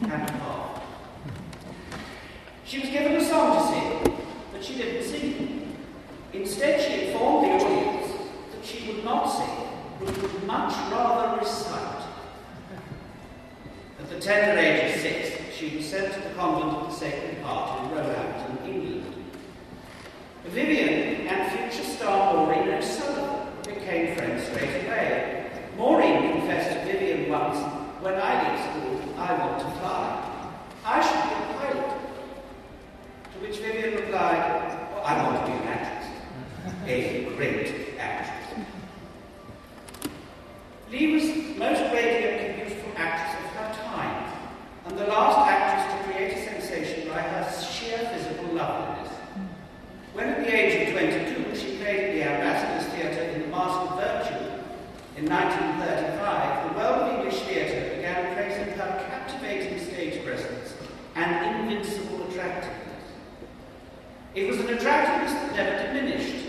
and half. She was given a song to sing, but she didn't sing. Instead, she informed the audience that she would not sing, but would much rather recite. At the tender age of 6, she was sent to the convent of the Sacred Heart in Roehampton, England. Vivian and future star Maureen O'Sullivan became friends straight away. Maureen confessed to Vivian once, "When I leave school, I want to fly. I should be a pilot." To which Vivian replied, "Oh, I want to be an actress, a great actress." Lee was most radiantly beautiful actress of her time, and the last actress to create a sensation by her sheer physical loveliness. When at the age of 22, she played at the Ambassadors Theatre in The Mask of Virtue. In 1935, the world of English theatre began praising her captivating stage presence and invincible attractiveness. It was an attractiveness that never diminished.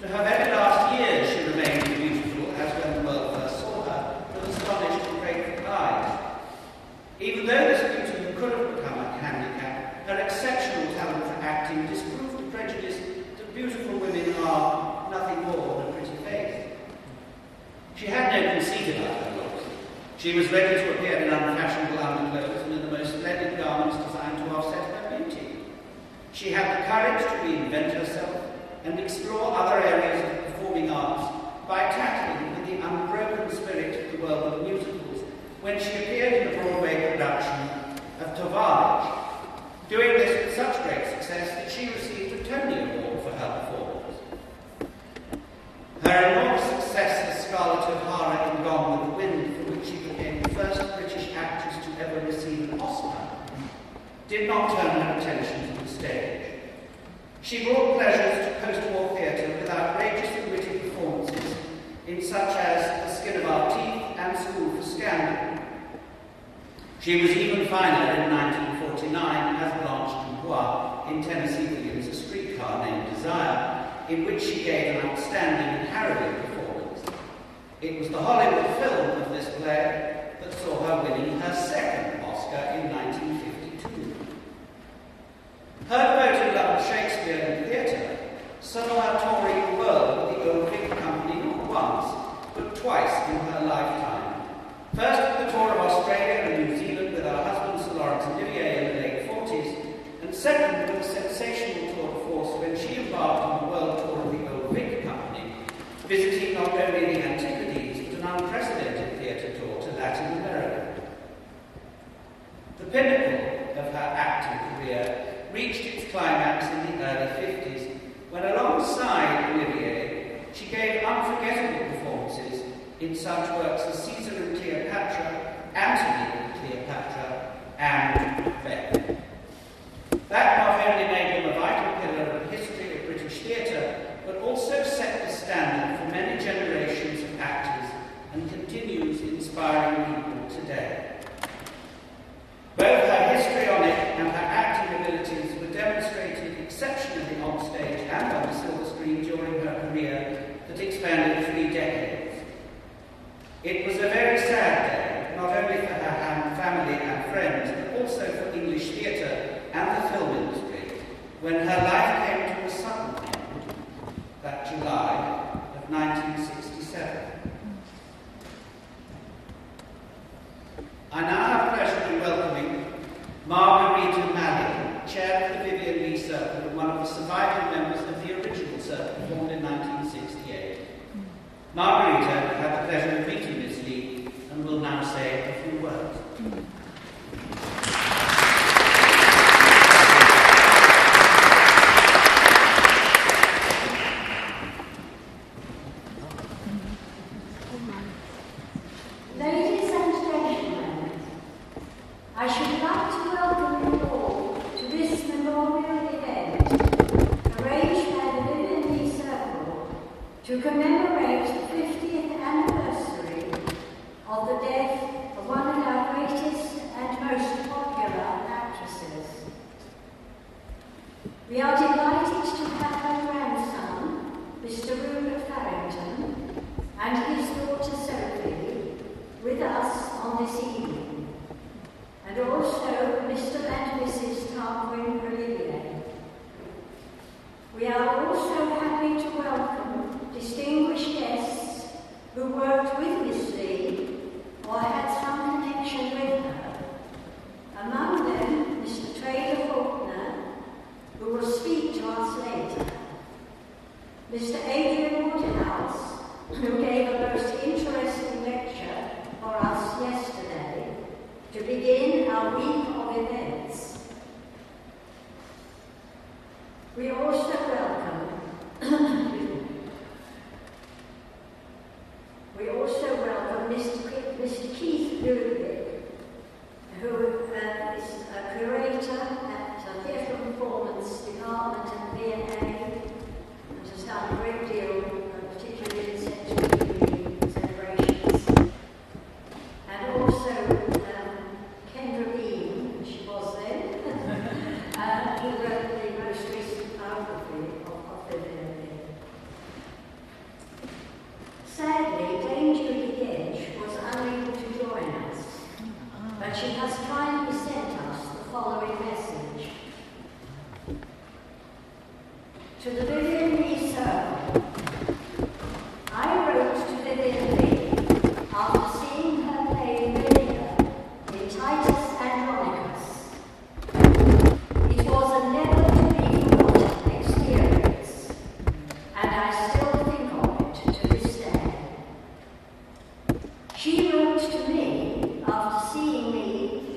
To her very last years, she remained beautiful, as when the world first saw her, with astonished and grateful eyes. Even though this beauty could have become a handicap, her exceptional talent for acting disproved the prejudice that beautiful women are nothing more than a pretty face. She had no conceit about her looks. She was ready to appear in unfashionable underclothes and in the most splendid garments designed to offset her beauty. She had the courage to reinvent herself and explore other areas of the performing arts by tackling with the unbroken spirit of the world of musicals when she appeared in the Broadway production of Tovarich, doing this with such great success that she received a Tony Award for her performance. Her enormous success as Scarlett O'Hara in Gone with the Wind, for which she became the first British actress to ever receive an Oscar, did not turn her attention to the stage. She brought pleasures to post-war theatre with outrageous and witty performances in such as The Skin of Our Teeth and School for Scandal. She was even finer in 1949 as Blanche Dubois in Tennessee Williams' A Streetcar Named Desire, in which she gave an outstanding and harrowing performance. It was the Hollywood film of this play that saw her winning her second Oscar in 1952. Her devoted love of Shakespeare and theatre saw her touring the world with the Old Vic Company not once, but twice in her lifetime. First with the tour of Australia and New Zealand with her husband Sir Laurence Olivier in the late 40s, and second with a sensational tour de force when she embarked on the world tour of the Old Vic Company, visiting not only the Antipodes but an unprecedented theatre tour to Latin America. The pinnacle of her acting career reached its climax in the early 50s, when alongside Olivier, she gave unforgettable performances in such works as Caesar and Cleopatra, Antony and Cleopatra, and Macbeth. That not only made them a vital pillar of the history of British theatre, but also set the standard for many generations of actors and continues inspiring people today. Both her histrionic and her acting abilities were demonstrated exceptionally on stage and on the silver screen during her career that expanded 3 decades. It was a very sad day, not only for her family and friends, but also for English theatre and the film industry, when her life came to a sudden end that July of 1967. I now have pleasure in welcoming Margarita Malley, chair of the Vivian Lee Circle and one of the surviving members of the original circle formed in 1968. Margarita had the pleasure of meeting Miss Lee and will now say a few words. Ladies and gentlemen, I should like to welcome you all to this memorial event arranged by the Vivian Lee Circle to commemorate the 50th anniversary of the death of one of our greatest and most popular actresses. We are delighted to have her grandson, Mr. Rupert Farrington, and his daughter Sophie with us on this evening, and all our week of events. We also welcome Mr. Keith Ludwig, who is a curator at the Theatre Performance Department at V&A and has done a great deal, particularly in century celebrations. And also Kendra Bean, she was then, who wrote the most recent biography of Vivian. Sadly, Dame Judy Gedge was unable to join us, but she has kindly sent us the following message. To the Vivian Lee Circle, I wrote to Vivian Lee after seeing her play Vinegar in Titus Andronicus. It was a never-to-be-forgotten experience, and I still think of it to this day. She wrote to me after seeing me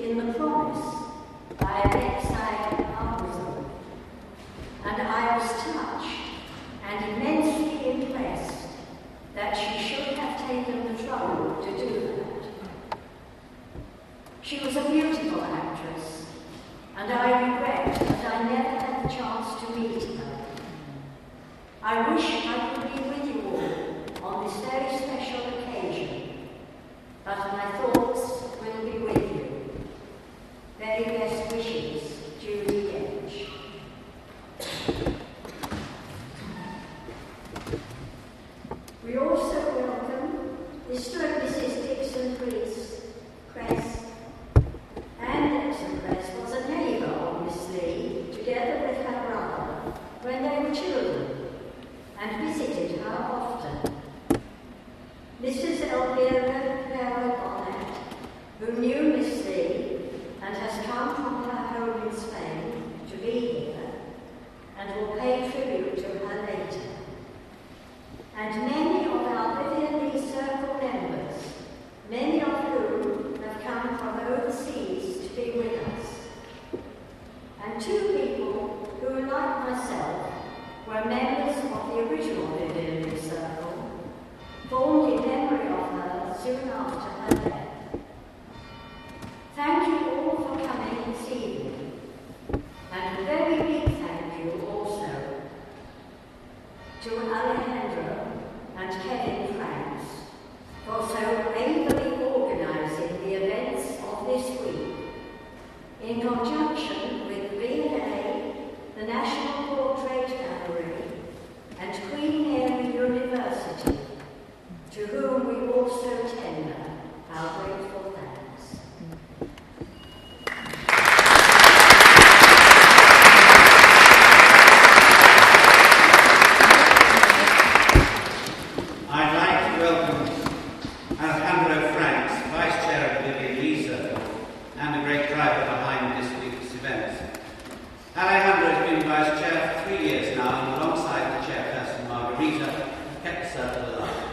in The Promise by Alexei Armstrong, and I was touched and immensely impressed that she should have taken the trouble to do that. She was a beautiful actress, and I regret that I never had the chance to meet her. I wish I could be with you all on this very special occasion, but my thoughts will be with you. Very best wishes, Judy Gedge. We also welcome Mr. and Mrs. Dixon Cress. Anne Dixon Cress was a neighbour of Miss Lee, together with her brother, when they were children, and visited her often. Mrs. Elvira Clara Bonnet, who knew Miss Lee and has come from her home in Spain to be here, and will pay tribute to her later. And many of our Vivian Lee Circle members, many of whom have come from overseas to be with us. And two people who, like myself, were members of the original Vivian Lee Circle, formed in memory of her soon after her death. Thank you all for coming this evening, and a very big thank you also to Alejandro and Kevin Franks for so ably organising the events of this week, in conjunction with V&A, the National Portrait Gallery, and Queen Mary University, to whom we also tender our grateful thanks. I'd like to welcome Alejandro Franks, Vice Chair of the Vivian Lee Circle, and the great driver behind this week's events. Alejandro has been Vice Chair for 3 years now, and alongside the Chairperson Margarita, have kept the circle alive.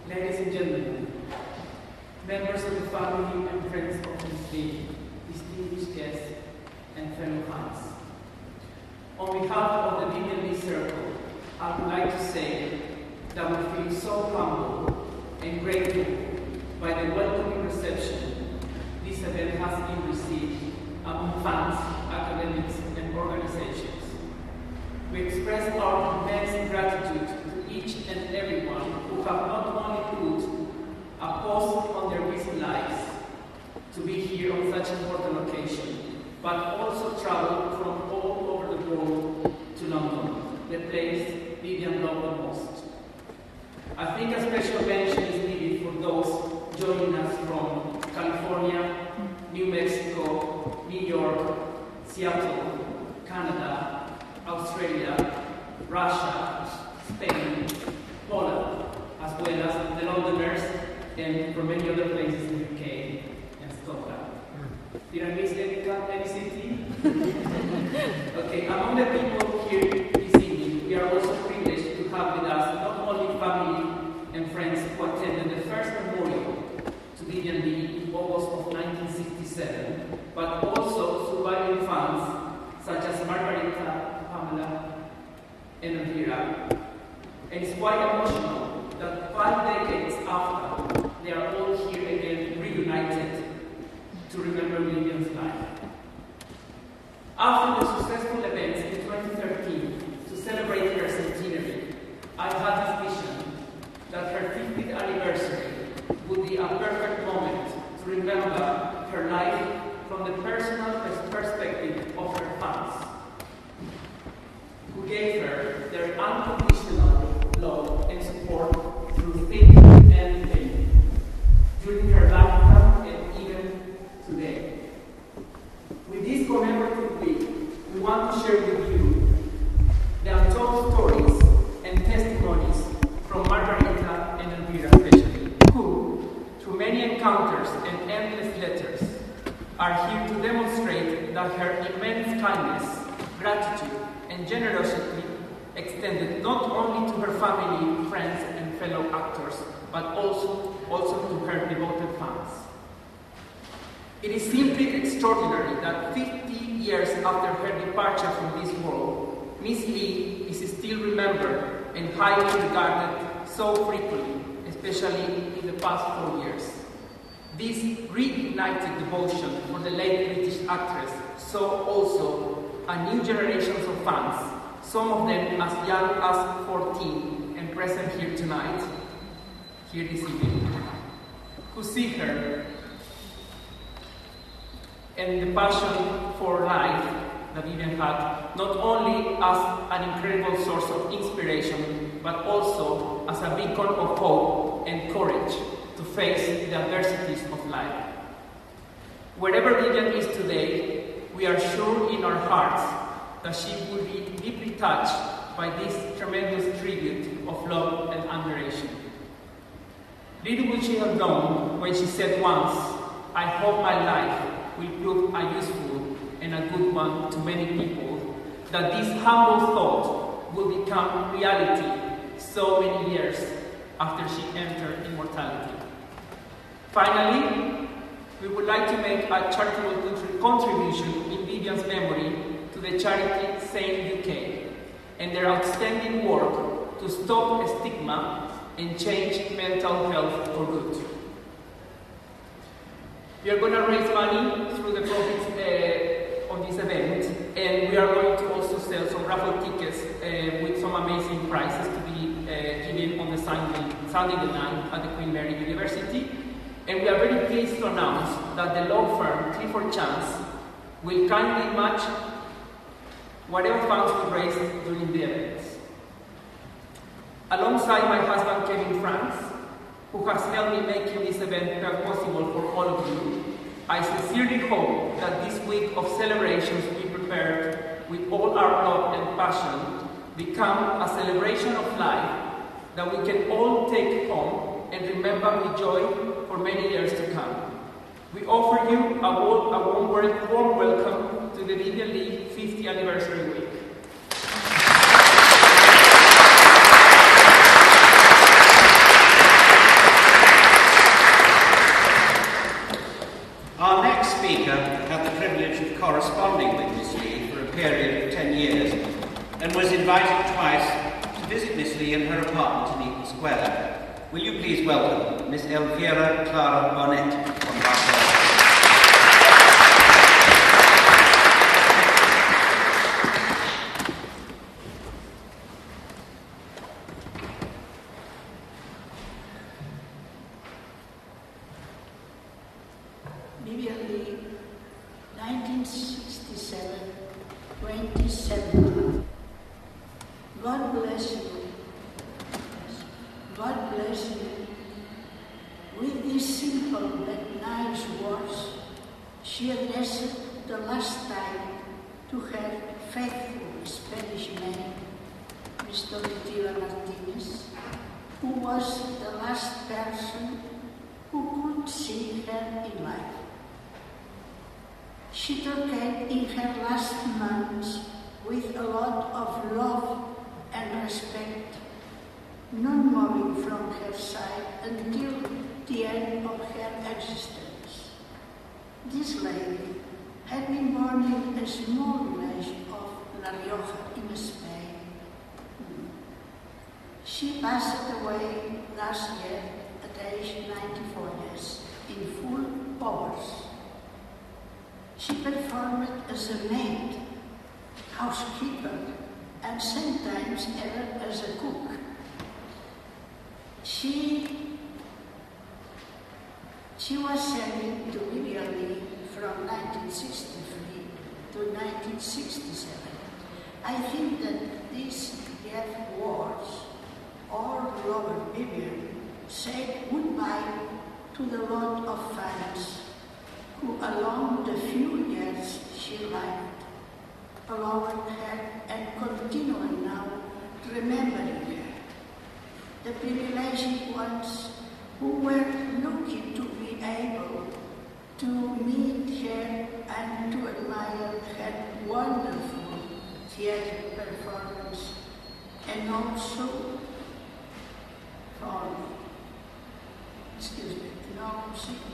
Ladies and gentlemen, members of the family and friends of Miss Lee, distinguished guests, and fellow fans. On behalf of the Vivian Lee Circle, I would like to say that we feel so humble and grateful by the welcoming reception this event has been received among fans, academics, and organizations. We express our immense gratitude to each and everyone who have not only put a pause on their busy lives to be here on such an important occasion, but also traveled from all over the world to London, the place Vivian loved the most. I think a special mention is needed for those joining us from California, New Mexico, New York, Seattle, Canada, Australia, Russia, Spain, Poland, as well as the Londoners and from many other places in the UK and Scotland. Did I miss any city? Okay, among the people here this evening, we are also privileged to have with us not only family and friends friends who attended the first memorial to Vivian Lee in August of 1967, but also surviving fans such as Margarita, Pamela, and Elvira. And it's quite emotional that 5 decades after, they are all here again reunited to remember Vivian's life. After the successful events in 2013 to celebrate her centenary, I had this vision that her 50th anniversary would be a perfect moment to remember her life from the personal perspective of her fans, who gave her their unconditional love and support through thick and thin, during her lifetime and even today. With this commemorative week, we want to share with you the untold stories and testimonies from Margarita and Elvira especially, who, through many encounters and endless letters, are here to demonstrate that her immense kindness, gratitude, and generosity extended not only to her family, friends, and fellow actors, but also to her devoted fans. It is simply extraordinary that 50 years after her departure from this world, Miss Lee is still remembered and highly regarded so frequently, especially in the past 4 years. This reignited devotion for the late British actress saw also a new generation of fans, some of them as young as 14 and present here tonight, here this evening, who see her and the passion for life that Vivian had, not only as an incredible source of inspiration, but also as a beacon of hope and courage to face the adversities of life. Wherever Vivian is today, we are sure in our hearts that she will be deeply touched by this tremendous tribute of love and admiration. Little would she have known when she said once, "I hope my life will prove a useful and a good one to many people, that this humble thought will become reality so many years after she entered immortality." Finally, we would like to make a charitable contribution in Vivian's memory to the charity SANE UK and their outstanding work to stop stigma and change mental health for good. We are going to raise money through the profits of this event, and we are going to also sell some raffle tickets with some amazing prizes to be given on the Sunday night at the Queen Mary University. And we are very pleased to announce that the law firm Clifford Chance will kindly match whatever funds we raise during the events. Alongside my husband Kevin Franks, who has helped me making this event possible for all of you, I sincerely hope that this week of celebrations we prepared with all our love and passion become a celebration of life that we can all take home and remember with joy for many years to come. We offer you a warm welcome to the Vivian Lee 50th Anniversary Week. Our next speaker had the privilege of corresponding with Miss Lee for a period of 10 years and was invited twice to visit Miss Lee in her apartment in Eaton Square. Will you please welcome Miss Elvira Clara Bonet from Barcelona. Vivian Lee, 1967, 27. God bless you. God bless you. With these simple but nice words, she addressed the last time to her faithful Spanish man, Mr. Tila Martinez, who was the last person who could see her in life. She took her in her last months with a lot of love and respect, not moving from her side until the end of her existence. This lady had been born in a small village of La Rioja in Spain. She passed away last year at age 94 years in full powers. She performed as a maid, housekeeper, and sometimes even as a cook. She was sent to Italy from 1963 to 1967. I think that these death wars all over Vivian said goodbye to the lot of fans who, along the few years she lived, allowed her and continuing now remembering her. The privileged ones who were looking to be able to meet her and to admire her wonderful theatre performance, and also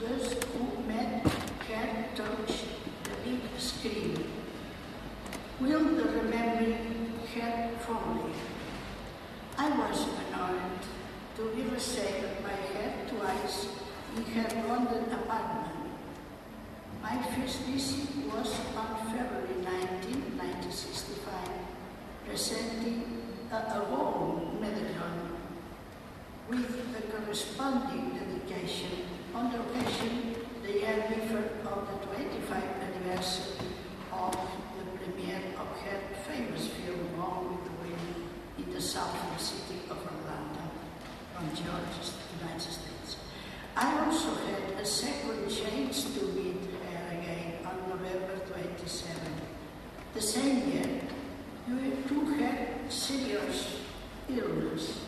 those who met her touch the big screen will remember her fondly. I was honored to be received by her twice in her London apartment. My first visit was on February 19, 1965, presenting a whole medallion with the corresponding dedication on the occasion the year before of the 25th anniversary of the premiere of her famous film Gone with the Wind in the southern city of Orlando, from Georgia, United States. I also had a second chance to meet her again on November 27, the same year, due to her serious illness.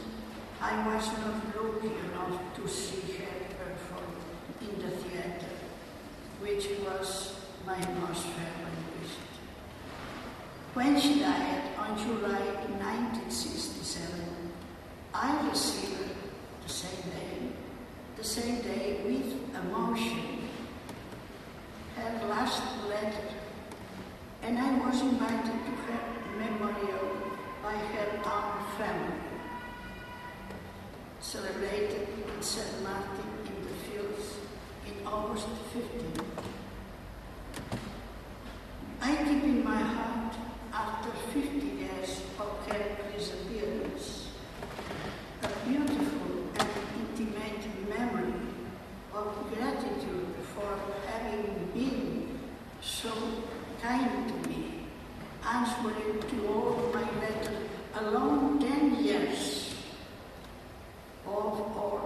I was not lucky enough to see her perform in the theatre, which was my most favorite visit. When she died on July 1967, I received her the same day with emotion, her last letter, and I was invited to her memorial by her own family, celebrated in St. Martin in the Fields in August 15. I keep in my heart, after 50 years of her disappearance, a beautiful and intimate memory of gratitude for having been so kind to me, answering to all my letters along 10 years of our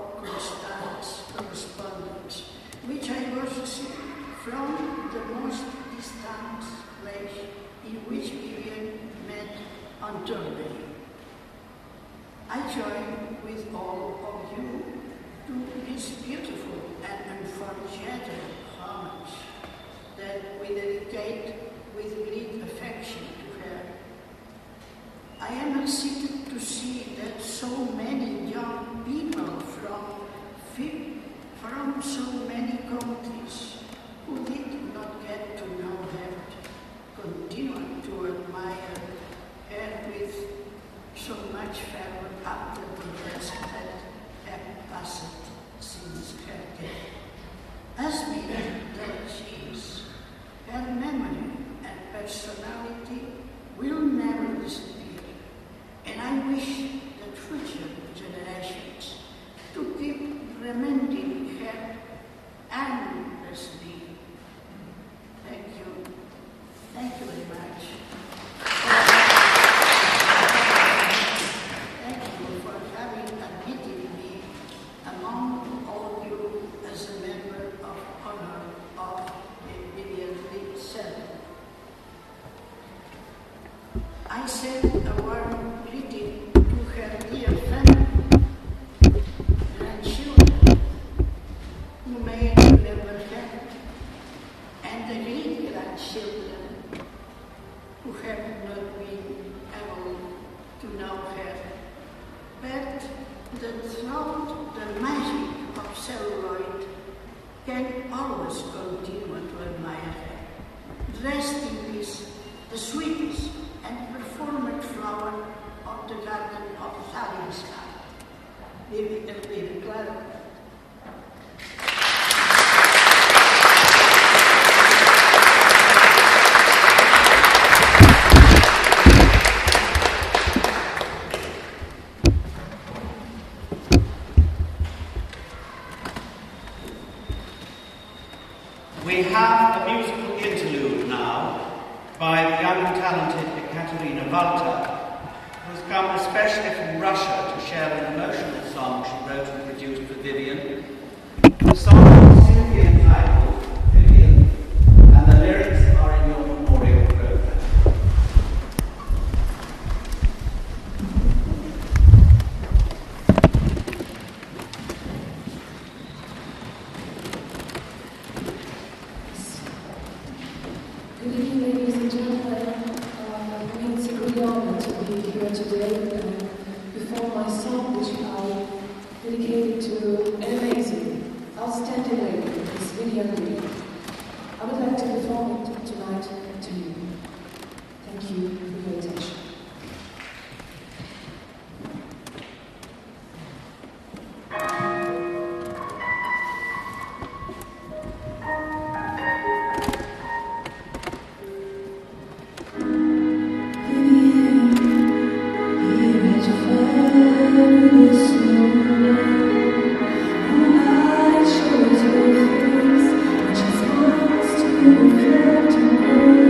correspondence, which I was received from the most distant place in which Vivian met on Thursday. I join with all of you to this beautiful and unforgettable homage that we dedicate with great affection to her. I am excited to see that so many young people from so many countries who did not get to know her continue to admire her with so much fervor after the years that have passed since her death. As big that she is, her memory and personality will never disappear, and I wish that future generations to keep remembering her endlessly. Thank you. Thank you very much. Thank you for having admitted me among all you as a member of honor of the Vivian League Center. I send a warm greeting to her dear family, grandchildren, celluloid can always continue to admire her. Rest in peace, the sweetest and performant flower of the garden of Zarinska. Vivi Elvira Claro. We have a musical interlude now by the young and talented Ekaterina Walter, who has come especially from Russia to share an emotional song she wrote and produced for Vivian. The song is simply entitled Vivian, and the lyrics are in your memorial program. Good evening, ladies and gentlemen. It's a great honor to be here today before my song, which I dedicated to an amazing, outstanding lady, Miss Vivian Leigh. I would like to perform it tonight to you. Thank you for your attention. Reflect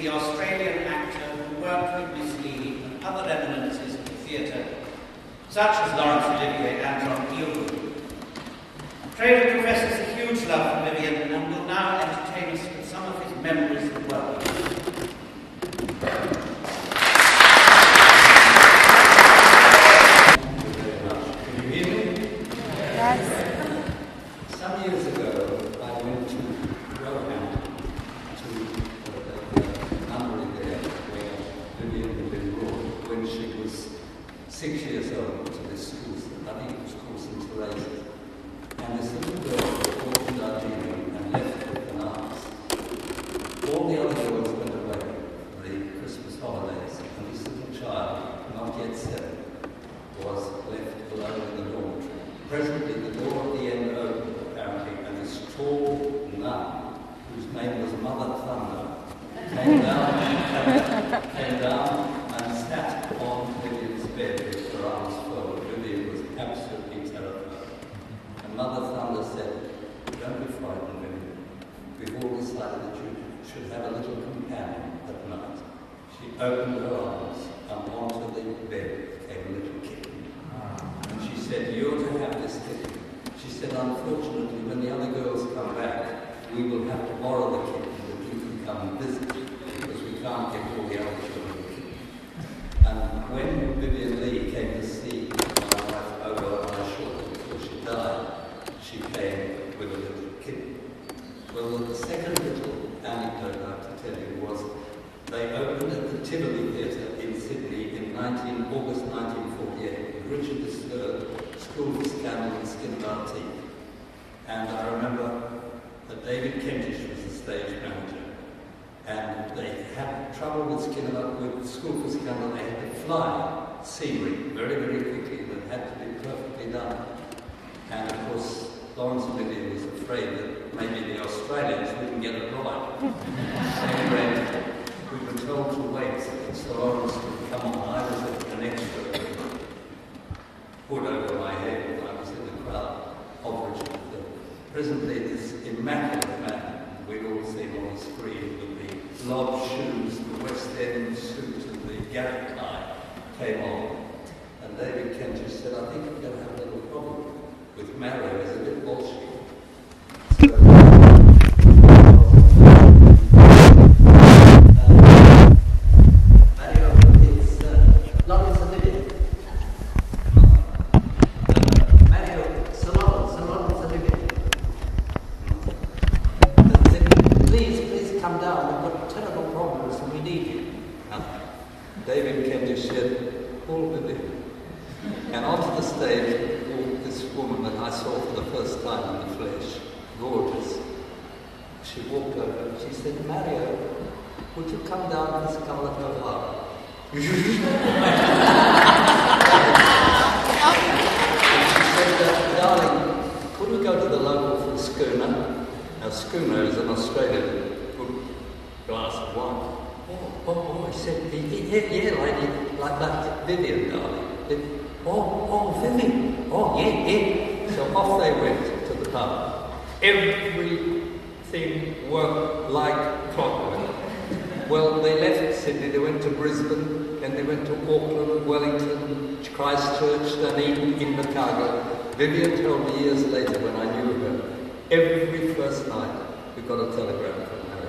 the Australian actor who worked with Miss Lee and other eminences of the theatre, such as Laurence Olivier and John Gielgud. Craven professes a huge love for Vivian and will now entertain us with some of his memories of working with her. Some years ago, I went to Roehampton to the nunnery there where Vivian had been brought when she was 6 years old to this school. I think it was called St. Teresa's. And this little girl walked to Darjeeling and left with an aunt. All the other girls went away for the Christmas holidays, and this little child, not yet 7, was left alone in the dormitory. Presently, the door at the end opened, apparently, and this tall nun, whose name was Mother Thunder, came down and sat on Vivian's bed with her arms folded. Vivian was absolutely terrified. And Mother Thunder said, "Don't be frightened, Vivian. We've all decided that you should have a little companion at night." She opened her arms, and onto the bed came a little kitten. And she said, "You're to have this kitten." She said, "Unfortunately, when the other girls come back, we will have to borrow the kitten, but you can come and visit, because we can't get all the other children a kitten." And when Vivian Lee came to see my wife over on her shoulder before she died, she came with a little kitten. Well, the second little anecdote I have to tell you was they opened at the Tivoli Theatre in Sydney in August 1948. Richard III, School for Scandal and Skin of Our Teeth. And I remember that David Kentish was the stage manager. And they had trouble with School for Scandal. They had to fly scenery very, very quickly. That had to be perfectly done. And of course, Laurence Olivier was afraid that maybe the Australians wouldn't get it right. Anyway, we were told to wait so Sir Laurence would come on. I was an extra hood over my head when I was in the crowd of Richard III. Presently, this immaculate man we'd all seen on the screen with the lob shoes, the West End suit, and the Garrett tie came on. And David Kentish said, "I think we're going to have a little problem with Mario. He's a bit bolshy." David Kentish said, "Paul Vivian." And onto the stage walked this woman that I saw for the first time in the flesh, gorgeous. She walked over and she said, "Mario, would you come down to Scarlett O'Hara?" And she said, "Darling, could we go to the local schooner?" Now, schooner is an Australian glass of wine. Oh, I said, "Yeah, lady, like that, Vivian, darling." Vivian. Oh, yeah. So off they went to the pub. Everything worked like clockwork. Well, they left Sydney, they went to Brisbane, then they went to Auckland, Wellington, Christchurch, Dunedin, Invercargill. Vivian told me years later when I knew her, every first night we got a telegram from her.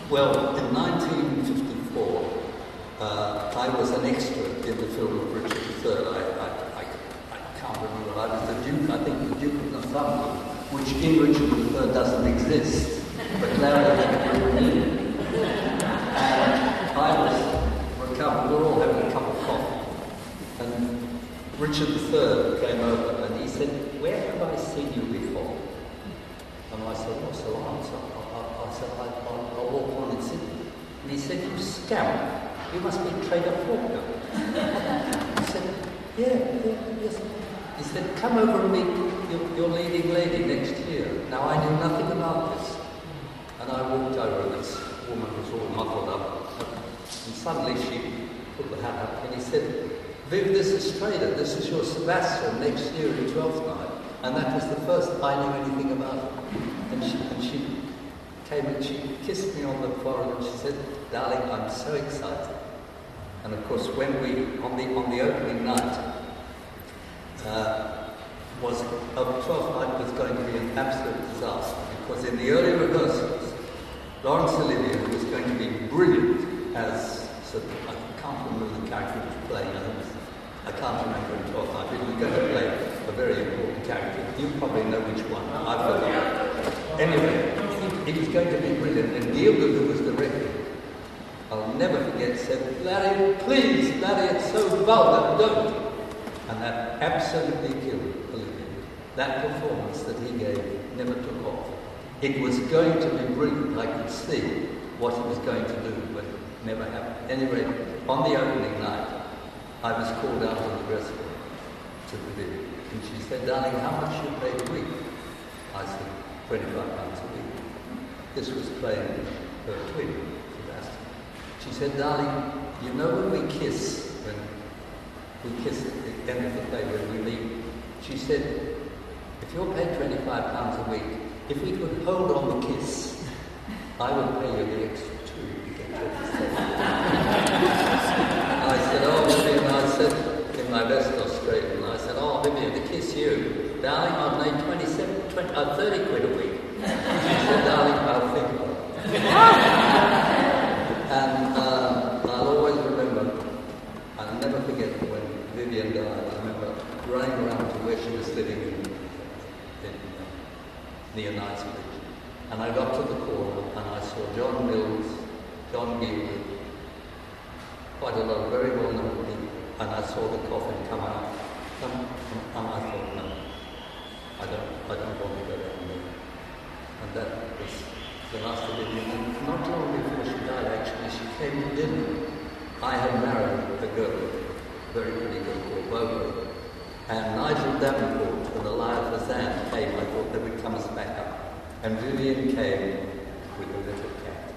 Well, in 1954, I was an extra in the film of Richard III. I can't remember. I was the Duke, I think the Duke of Northumberland, which in Richard III doesn't exist, but Larry had a real name. And I was recovered. We were all having a cup of coffee. And Richard III came over and he said, "Where have I seen you before?" And I said, "Oh, Sir Laurence." I said, I'll walk on in Sydney. And he said, "You scamp. You must be Trader Faulkner." I said, yes. He said, "Come over and meet your leading lady next year." Now, I knew nothing about this. And I walked over and this woman was all muffled up. And suddenly she put the hat up and he said, "Viv, this is Trader. This is your Sebastian next year in 12th night." And that was the first I knew anything about it. And she came and she kissed me on the forehead and she said, "Darling, I'm so excited." And of course, when we, on the opening night, Twelfth Night was going to be an absolute disaster, because in the early rehearsals, Laurence Olivier was going to be brilliant as, I can't remember the character he was playing, I can't remember in Twelfth Night, but he was going to play a very important character. You probably know which one, I forgot. Anyway, he was going to be brilliant, and Gielgud, who was directing, I'll never forget, said, "Larry, please, Larry, it's so vulgar, don't." And that absolutely killed Olivier. That performance that he gave never took off. It was going to be brilliant. I could see what he was going to do, but it never happened. Anyway, on the opening night, I was called out of the dressing room to the video, and she said, "Darling, how much you pay a week?" I said, £25 a week. This was playing her twin, Sebastian. She said, "Darling, you know when we kiss at the end of the play when we meet," she said, "if you're paid £25 a week, if we could hold on the kiss, I would pay you the extra $2 to get I said, "Oh, Vivian," I said, in my best Australian, I said, "Oh, Vivian, to kiss you, darling, I've made 30 quid a week." She said, "Darling, I'll think about it." And I'll always remember, I'll never forget when Vivian died. I remember running around to where she was living near Knightsbridge. And I got to the corner and I saw John Mills, John Gielgud, quite a lot of very well-known people, and I saw the coffin come out. And I thought, no, I don't want to go down there. And that was the last of it. And not long before she died, actually, she came to dinner. I had married a girl, a very pretty girl called Bobo. And Nigel Davenport and Elias Fazan came. I thought they would come us back up. And Vivian came with a little cat.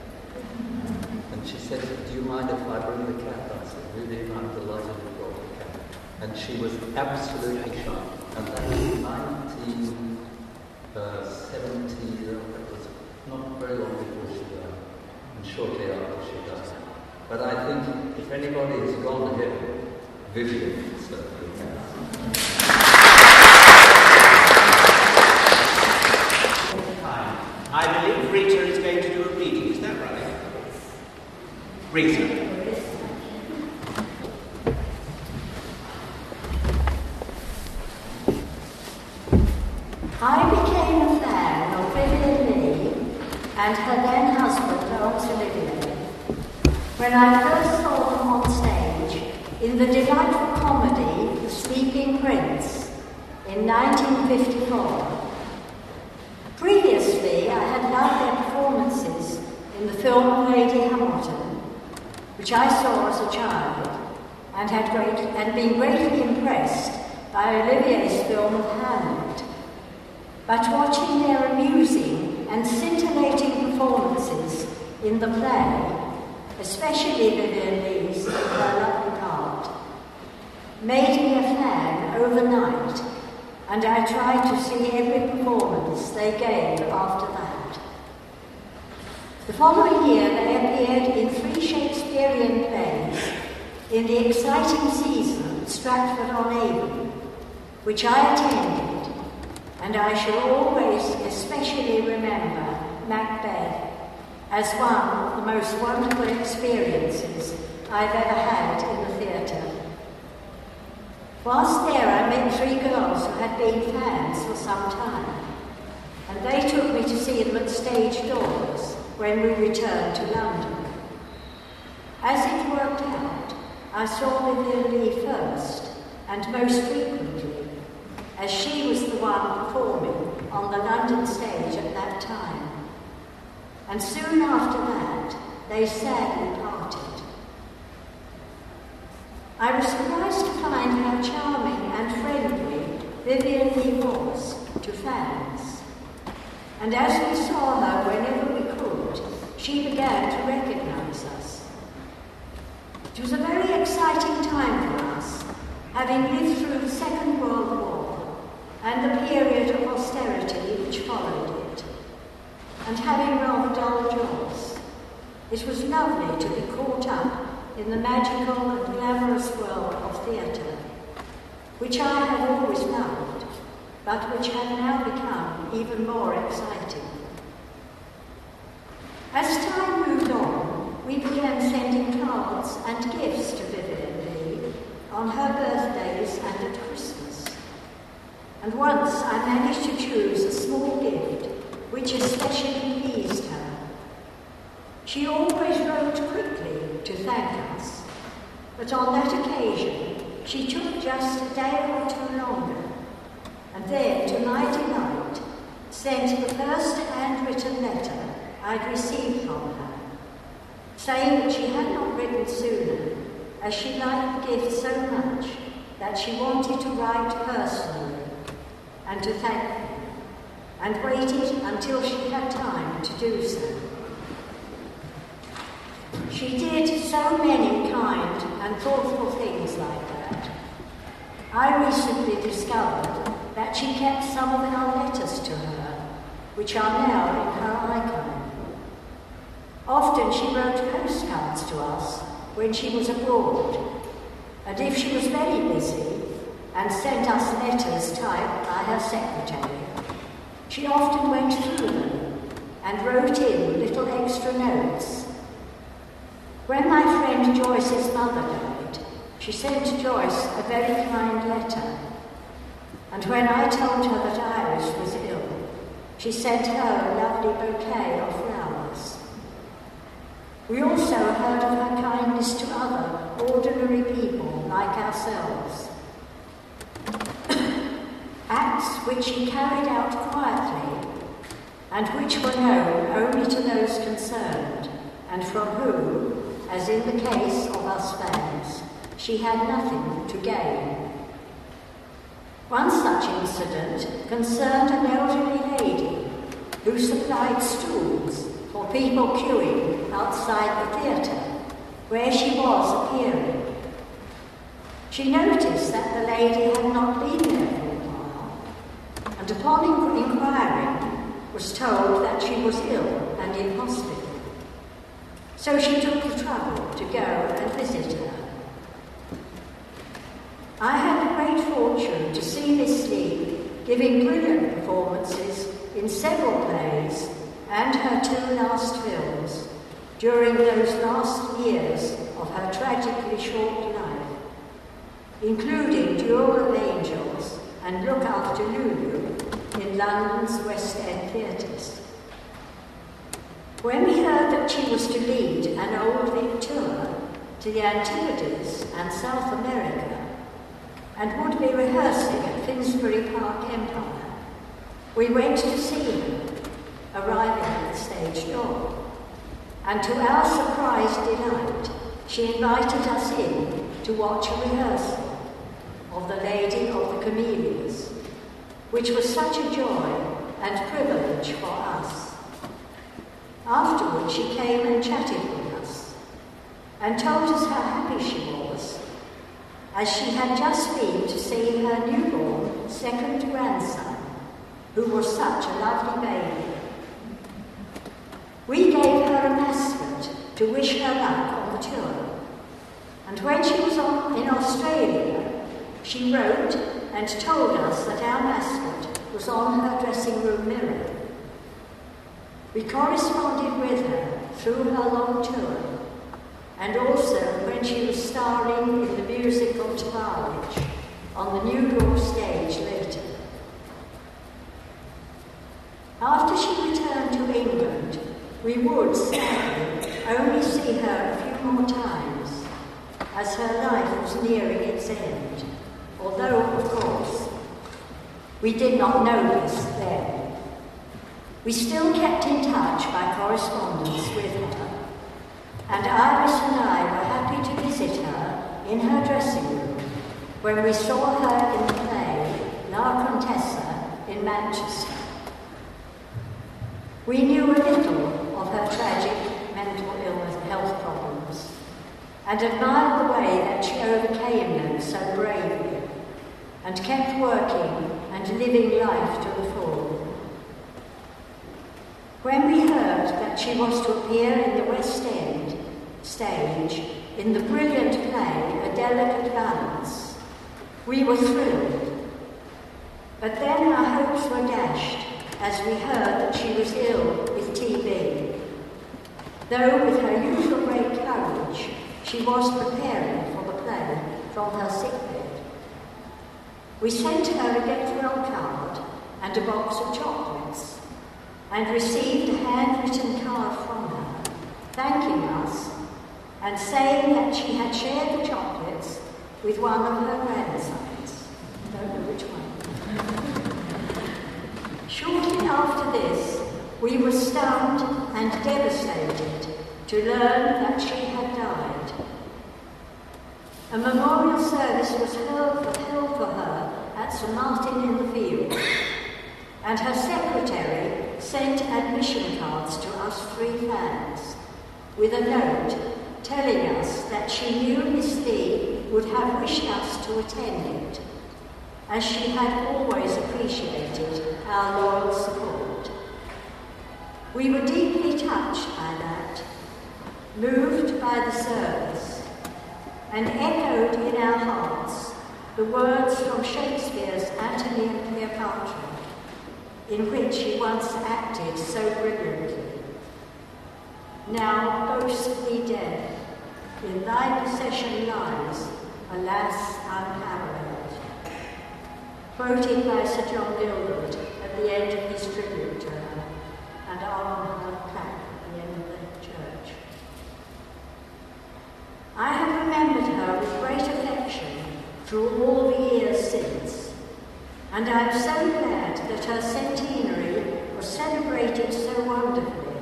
And she said, "Do you mind if I bring the cat?" I said, "Vivian, I'm delighted you brought the cat." And she was absolutely charming. And that was 1970, that was not very long before she died, and shortly after she died. But I think if anybody has gone to heaven, Vivian certainly has. I believe Rita is going to do a reading, is that right? Rita. I became a fan of Vivian Leigh and her then husband, Laurence Olivier, when I first saw them on stage in the delightful comedy The Sleeping Prince in 1954. Previously, I had loved their performances in the film Lady Hamilton, which I saw as a child, and had been greatly impressed by Olivier's film Hamlet. But watching their amusing and scintillating performances in the play, especially Vivian Leigh's in her lovely part, made me a fan overnight, and I tried to see every performance they gave after that. The following year they appeared in 3 Shakespearean plays in the exciting season at Stratford-on-Avon, which I attended, and I shall always especially remember Macbeth as one of the most wonderful experiences I've ever had in the theatre. Whilst there, I met 3 girls who had been fans for some time, and they took me to see them at stage doors when we returned to London. As it worked out, I saw Vivian Leigh first and most frequently, as she was the one performing on the London stage at that time. And soon after that, they sadly parted. I was surprised to find how charming and friendly Vivian Leigh was to fans. And as we saw her whenever we could, she began to recognise us. It was a very exciting time for us, having lived through the Second World War and the period of austerity which followed it. and having rather dull jobs. It was lovely to be caught up in the magical and glamorous world of theatre, which I have always loved, but which had now become even more exciting. As time moved on, we began sending cards and gifts to Vivian Lee on her birthdays and at Christmas. And once I managed to choose a small gift which especially pleased her. She always wrote quickly to thank us, but on that occasion she took just a day or two longer, and then, to my delight, sent the first handwritten letter I'd received from her, saying that she had not written sooner, as she liked the gift so much that she wanted to write personally and to thank me, and waited until she had time to do so. She did so many kind and thoughtful things like that. I recently discovered that she kept some of our letters to her, which are now in her icon. Often she wrote postcards to us when she was abroad, and if she was very busy and sent us letters typed by her secretary, she often went through them and wrote in little extra notes. When my friend Joyce's mother died, she sent Joyce a very kind letter, and when I told her that Iris was ill, she sent her a lovely bouquet of flowers. We also heard of her kindness to other ordinary people like ourselves. Acts which she carried out quietly, and which were known only to those concerned, and from whom, as in the case of us fans, she had nothing to gain. One such incident concerned an elderly lady who supplied stools for people queuing outside the theatre, where she was appearing. She noticed that the lady had not been there for a while, and upon inquiring, was told that she was ill and in hospital. So she took the trouble to go and visit her. I had the great fortune to see Miss Lee giving brilliant performances in several plays and her 2 last films during those last years of her tragically short life, including Duel of Angels and Look After Lulu in London's West End theatres. When we heard that she was to lead an Old Vic tour to the Antipodes and South America, and would be rehearsing at Finsbury Park Empire, we went to see her, arriving at the stage door. And to our surprised delight, she invited us in to watch a rehearsal of The Lady of the Camellias, which was such a joy and privilege for us. Afterwards, she came and chatted with us, and told us how happy she was, as she had just been to see her newborn second grandson, who was such a lovely baby. We gave her a mascot to wish her luck on the tour, and when she was in Australia, she wrote and told us that our mascot was on her dressing room mirror. We corresponded with her through her long tour, and also when she was starring in the musical Tvallich on the New York stage later. After she returned to England, we would, sadly, only see her a few more times, as her life was nearing its end, although, of course, we did not know this then. We still kept in touch by correspondence with her, and Iris and I were happy to visit her in her dressing room when we saw her in the play La Contessa in Manchester. We knew a little of her tragic mental illness, health problems, and admired the way that she overcame them so bravely and kept working and living life to the full. When we heard that she was to appear in the West End stage in the brilliant play A Delicate Balance, we were thrilled. But then our hopes were dashed as we heard that she was ill with TB. Though with her usual great courage, she was preparing for the play from her sickbed. We sent her a get well card and a box of chocolates, and received a handwritten card from her, thanking us and saying that she had shared the chocolates with one of her grandsons. I don't know which one. Shortly after this, we were stunned and devastated to learn that she had died. A memorial service was held for her at St Martin in the Fields, and her secretary sent admission cards to us 3 fans with a note telling us that she knew Miss Lee would have wished us to attend it, as she had always appreciated our loyal support. We were deeply touched by that, moved by the service, and echoed in our hearts the words from Shakespeare's Antony and Cleopatra, in which he once acted so brilliantly. Now boast thee death, in thy possession lies, alas, unparalleled. Quoted by Sir John Gilbert at the end of his tribute to her, and on her plaque at the end of the church. I have remembered her with great affection through all the years since, and I am so glad that her centenary was celebrated so wonderfully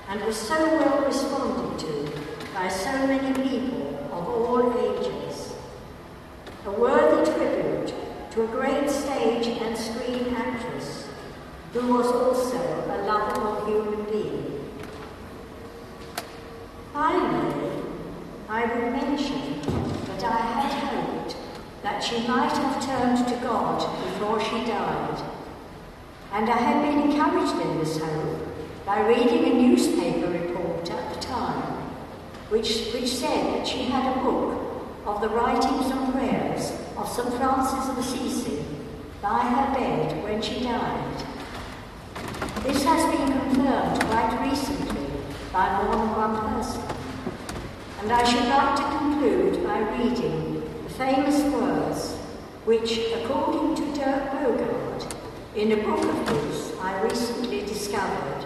and was so well responded to by so many people of all ages. A worthy tribute to a great stage and screen actress who was also a lovable human being. Finally, I would mention that I had hoped that she might have turned to God before she died, and I had been encouraged in this hope by reading a newspaper report at the time, which said that she had a book of the writings and prayers of St. Francis of Assisi by her bed when she died. This has been confirmed quite recently by more than one person, and I should like to conclude by reading the famous words which, according to Dirk Bogarde, in a book of his I recently discovered,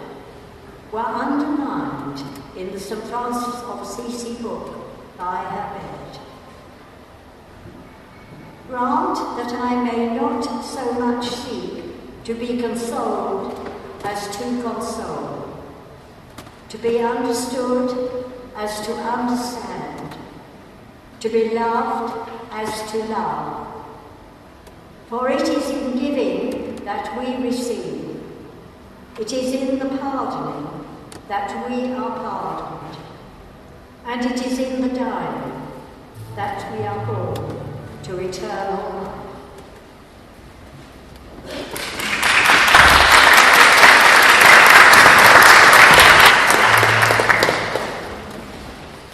were underlined in the St. Francis of Assisi book by her bed. Grant that I may not so much seek to be consoled as to console, to be understood as to understand, to be loved as to love. For it is in giving that we receive, it is in the pardoning that we are pardoned, and it is in the dying that we are born to eternal life.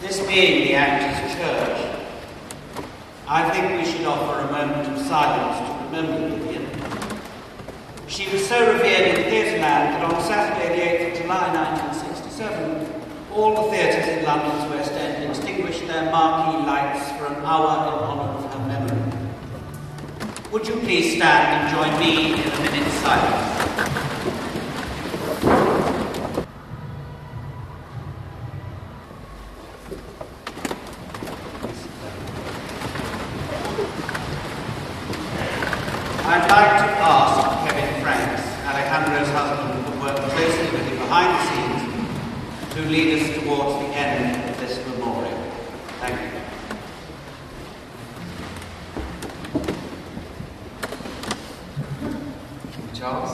This being the Actors' Church, I think we should offer a moment of silence to remember Vivian. She was so revered in theatre land that on Saturday the 8th of July 1967, all the theatres in London's West End extinguished their marquee lights for an hour in honour of her memory. Would you please stand and join me in a minute's silence? I'd like to ask Kevin Franks, Alejandro's husband, who worked closely with him behind the scenes, to lead us towards the end of this memorial. Thank you. Charles?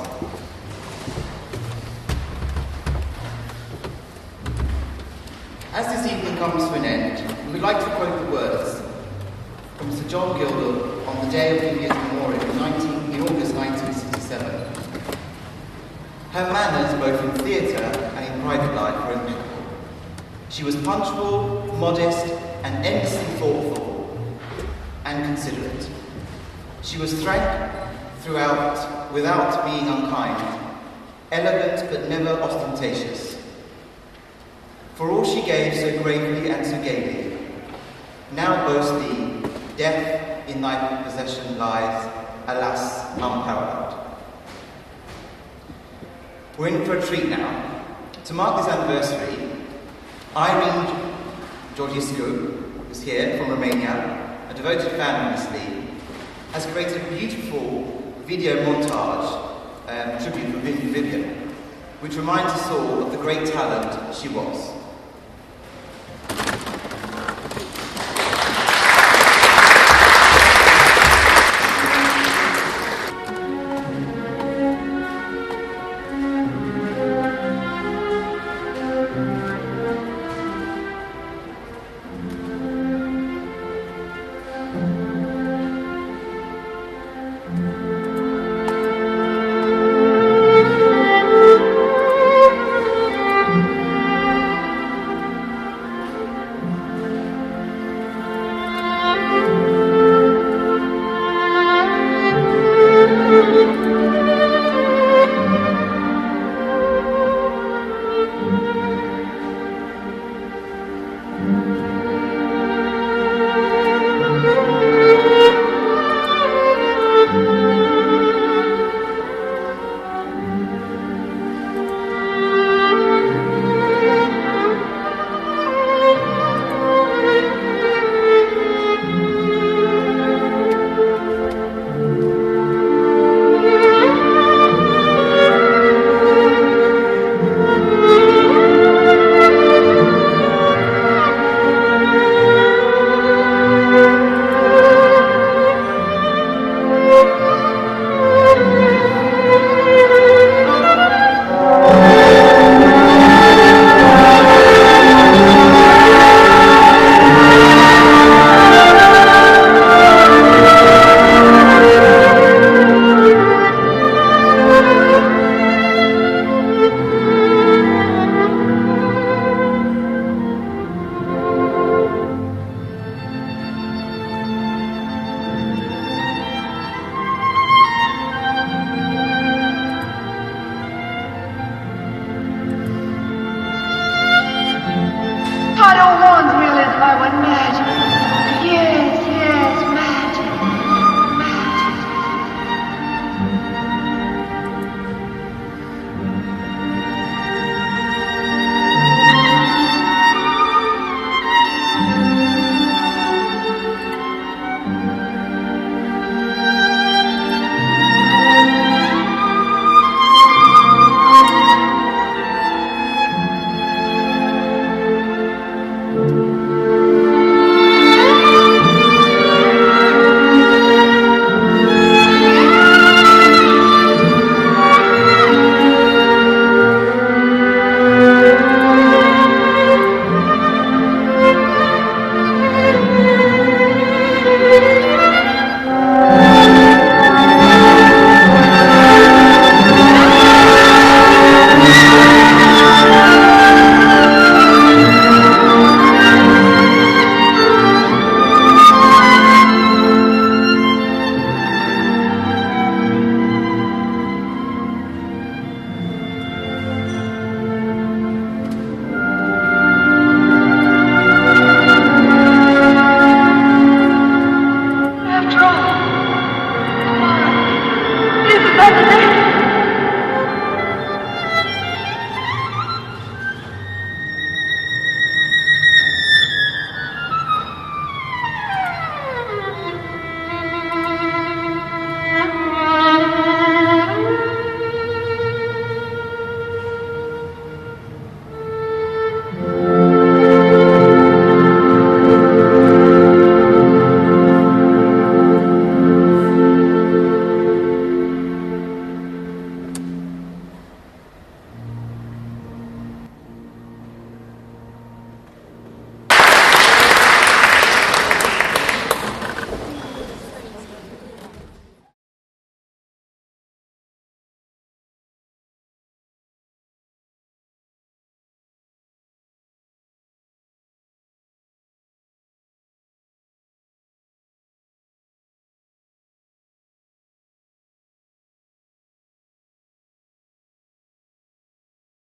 As this evening comes to an end, we would like to quote the words from Sir John Gilbert on the day of Vivian's memorial in August 1967. Her manners, both in theatre and in private life, were impeccable. She was punctual, modest, and endlessly thoughtful and considerate. She was frank throughout, without being unkind, elegant but never ostentatious. For all she gave so gravely and so gaily, now boast thee, death in thy possession lies, alas, unparalleled. We're in for a treat now. To mark this anniversary, Irene Georgescu, who's here from Romania, a devoted fan of Miss Lee, has created a beautiful video montage tribute for Vivian, which reminds us all of the great talent she was. Title